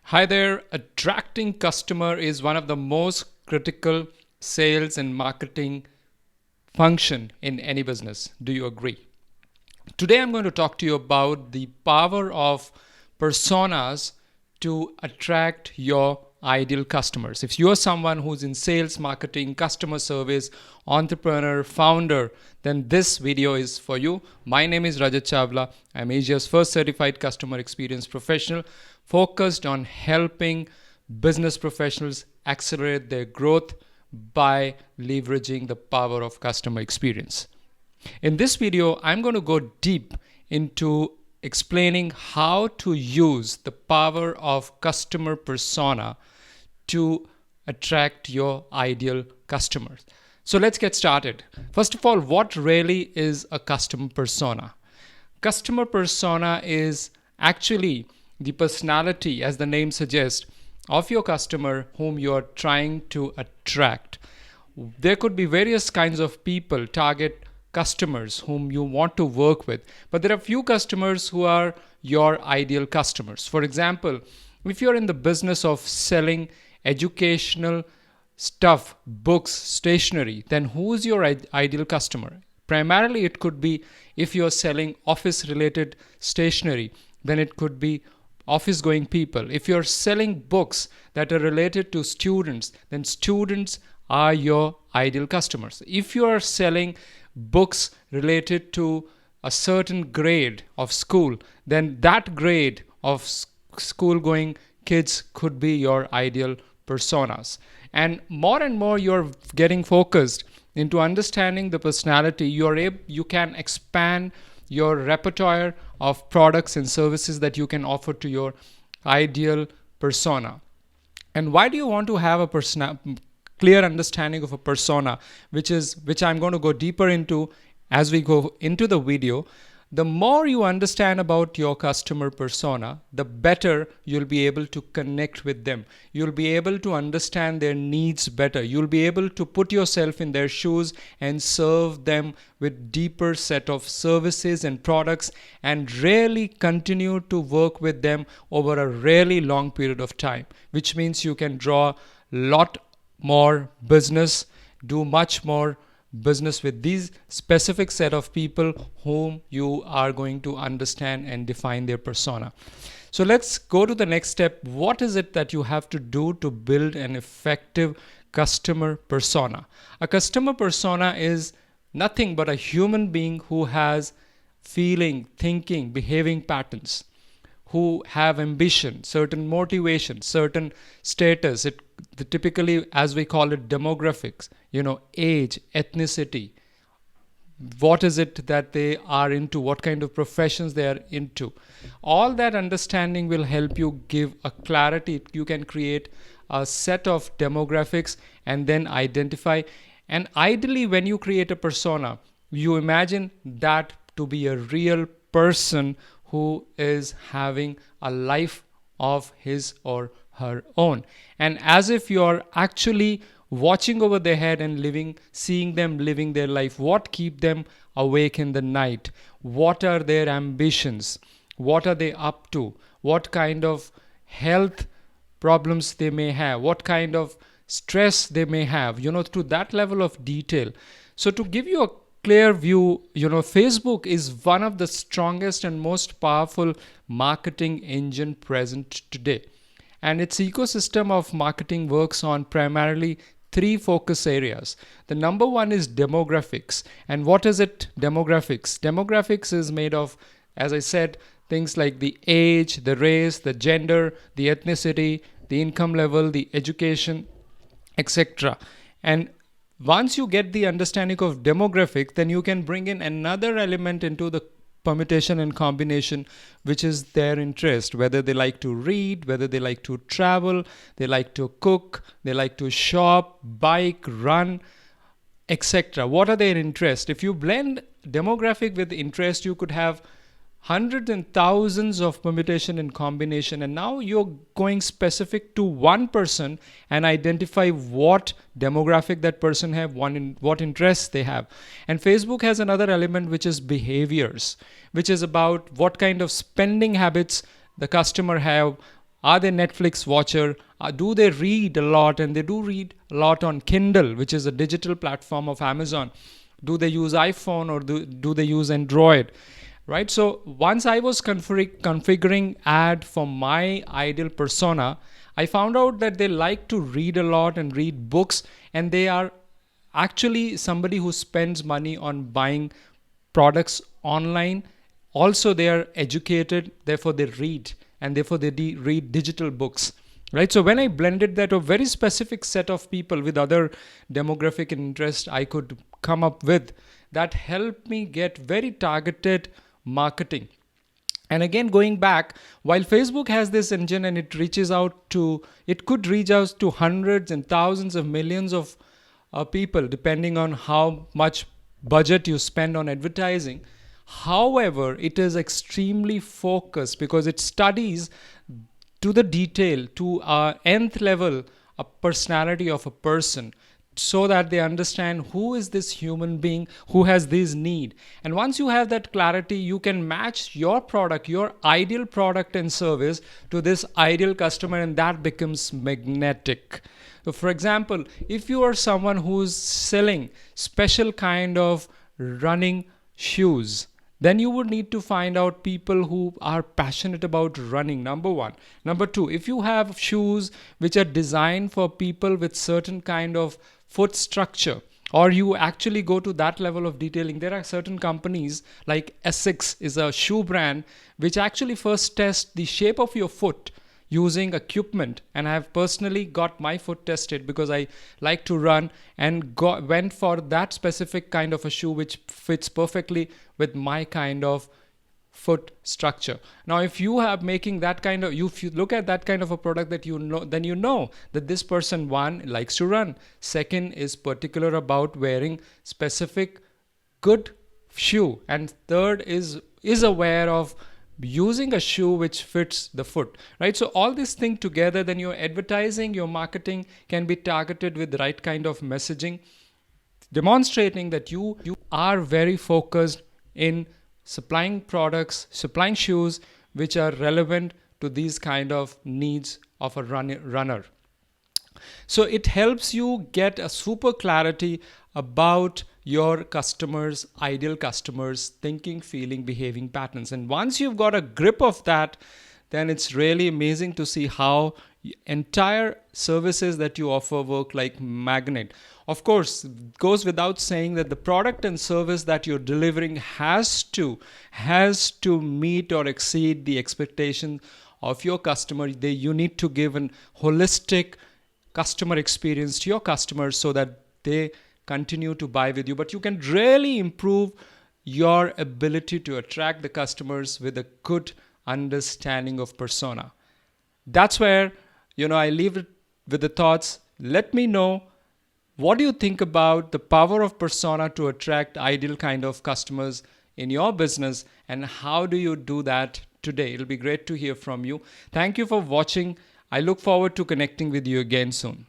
Hi there. Attracting customer is one of the most critical sales and marketing function in any business. Do you agree? Today I'm going to talk to you about the power of personas to attract your ideal customers. If you're someone who's in sales, marketing, customer service, entrepreneur, founder, then this video is for you. My name is Rajat Chawla. I'm Asia's first certified customer experience professional focused on helping business professionals accelerate their growth by leveraging the power of customer experience. In this video, I'm going to go deep into explaining how to use the power of customer persona to attract your ideal customers. So let's get started. First of all, what really is a customer persona? Customer persona is actually the personality, as the name suggests, of your customer whom you are trying to attract. There could be various kinds of people, target customers whom you want to work with, but there are few customers who are your ideal customers. For example, if you're in the business of selling educational stuff, books, stationery, then who is your ideal customer? Primarily, it could be if you're selling office related stationery, then it could be office going people. If you're selling books that are related to students, then students are your ideal customers. If you are selling books related to a certain grade of school, then that grade of school going kids could be your ideal personas. And more you're getting focused into understanding the personality, you can expand your repertoire of products and services that you can offer to your ideal persona. And why do you want to have a clear understanding of a persona, which I'm going to go deeper into as we go into the video? The more you understand about your customer persona, the better you'll be able to connect with them. You'll be able to understand their needs better. You'll be able to put yourself in their shoes and serve them with deeper set of services and products and really continue to work with them over a really long period of time, which means you can draw a lot more business, do much more business with these specific set of people whom you are going to understand and define their persona. So let's go to the next step. What is it that you have to do to build an effective customer persona? A customer persona is nothing but a human being who has feeling, thinking, behaving patterns, who have ambition, certain motivation, certain status. Typically, as we call it, demographics, age, ethnicity, what is it that they are into, what kind of professions they are into. All that understanding will help you give a clarity. You can create a set of demographics and then identify. And ideally, when you create a persona, you imagine that to be a real person who is having a life of his or her own. And as if you're actually watching over their head and seeing them living their life. What keep them awake in the night? What are their ambitions? What are they up to? What kind of health problems they may have? What kind of stress they may have? To that level of detail. So to give you a clear view, Facebook is one of the strongest and most powerful marketing engine present today. And its ecosystem of marketing works on primarily three focus areas. The number one is demographics. And what is it, demographics? Demographics is made of, as I said, things like the age, the race, the gender, the ethnicity, the income level, the education, etc. And once you get the understanding of demographic, then you can bring in another element into the permutation and combination, which is their interest, whether they like to read, whether they like to travel, they like to cook, they like to shop, bike, run, etc. What are their interests? If you blend demographic with interest, you could have hundreds and thousands of permutation and combination, and now you're going specific to one person and identify what demographic that person have, what interests they have. And Facebook has another element, which is behaviors, which is about what kind of spending habits the customer have, Are they Netflix watcher? Do they read a lot? And they do read a lot on Kindle, which is a digital platform of Amazon. Do they use iPhone or do they use Android? Right? So once I was configuring ad for my ideal persona, I found out that they like to read a lot and read books, and they are actually somebody who spends money on buying products online. Also, they are educated, therefore they read, and therefore they read digital books. Right? So when I blended that, a very specific set of people with other demographic interest I could come up with, that helped me get very targeted marketing. And again, going back, while Facebook has this engine and it could reach out to hundreds and thousands of millions of people, depending on how much budget you spend on advertising. However, it is extremely focused because it studies to the detail, to nth level, a personality of a person, so that they understand who is this human being who has this need. And once you have that clarity, you can match your product, your ideal product and service, to this ideal customer, and that becomes magnetic. So for example, if you are someone who's selling special kind of running shoes, then you would need to find out people who are passionate about running, number one. Number two, if you have shoes which are designed for people with certain kind of foot structure, or you actually go to that level of detailing, there are certain companies like Essex is a shoe brand which actually first tests the shape of your foot using equipment. And I have personally got my foot tested because I like to run, and went for that specific kind of a shoe which fits perfectly with my kind of foot structure. Now, if you have making that kind of, if you look at that kind of a product, that you know, then you know that this person, one, likes to run, second, is particular about wearing specific good shoe, and third is aware of using a shoe which fits the foot. Right? So all these things together, then your advertising, your marketing can be targeted with the right kind of messaging, demonstrating that you are very focused in supplying products, supplying shoes which are relevant to these kind of needs of a runner. So it helps you get a super clarity about your customers, ideal customers, thinking, feeling, behaving patterns. And once you've got a grip of that, then it's really amazing to see how entire services that you offer work like magnet. Of course, it goes without saying that the product and service that you're delivering has to meet or exceed the expectation of your customer. You need to give an holistic customer experience to your customers so that they continue to buy with you. But you can really improve your ability to attract the customers with a good understanding of persona. That's where, I leave it with the thoughts. Let me know, what do you think about the power of persona to attract ideal kind of customers in your business, and how do you do that today? It'll be great to hear from you. Thank you for watching. I look forward to connecting with you again soon.